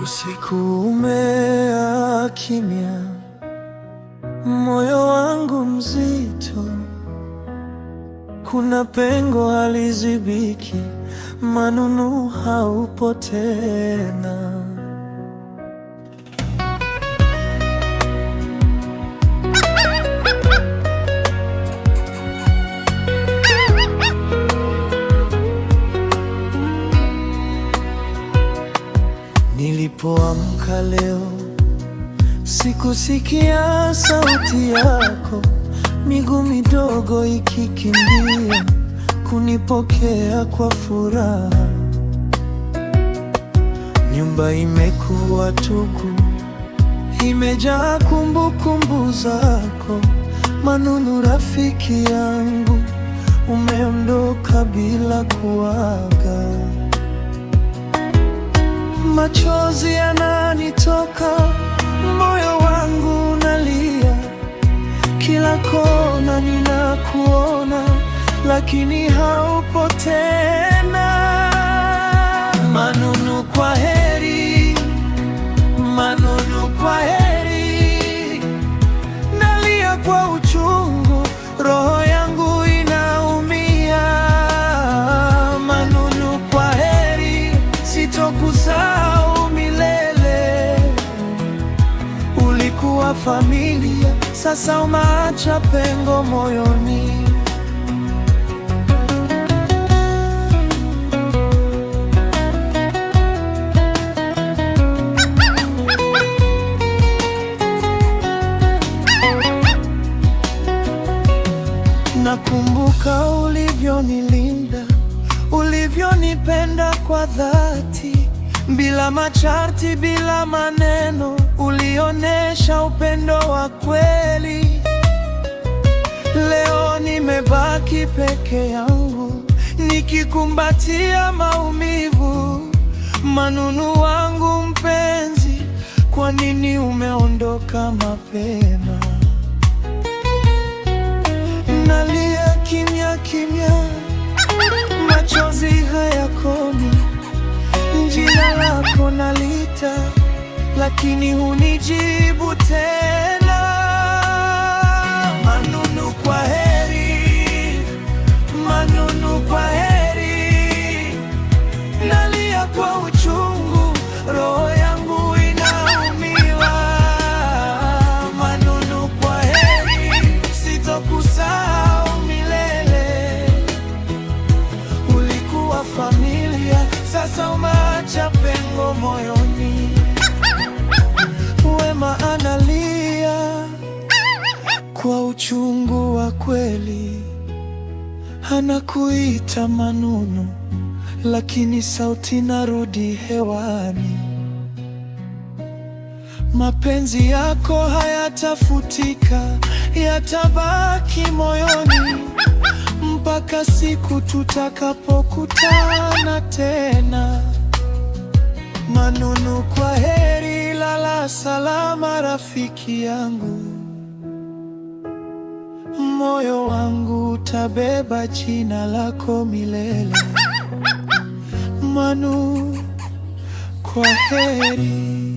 Usiku umea kimya, moyo wangu mzito, kuna pengo halizibiki, manunu haupo tena. Nilipoamka leo, sikusikia sauti yako, miguu midogo ikikimbia kunipokea kwa furaha. Nyumba imekuwa tupu, imejaa kumbukumbu zako. Manunu rafiki yangu, umeondoka bila kuaga. Machozi yananitoka, moyo wangu unalia, kila kona ninakuona, lakini haupo tena. Manunu kwa heri, manunu kwa heri, nalia kwa uchungu, roho yangu inaumia. Manunu kwa heri, sitokusahau milele. Ulikuwa familia, sasa umeacha pengo moyoni. Nakumbuka ulivyonilinda, ulivyonipenda kwa dhati, bila masharti, bila maneno, ulionesha upendo wa kweli. Leo nimebaki peke yangu, nikikumbatia maumivu. Manunu wangu mpenzi, kwa nini umeondoka mapema? Nalia kimya kimya, machozi hayakomi. Jina lako nalita, lakini hunijibu tena. Manunu kwa heri, manunu kwa heri, nalia kwa uchungu, roho yangu inaumiwa. Manunu kwa heri, sitokusahau milele. Ulikuwa familia, sasa umeacha pengo moyoni. Wema analia kwa uchungu wa kweli, anakuita manunu, lakini sauti narudi hewani. Mapenzi yako hayatafutika, yatabaki moyoni mpaka siku tutakapokutana tena. Manunu kwa heri, lala salama rafiki yangu. Moyo wangu utabeba jina lako milele. Manu, kwa heri.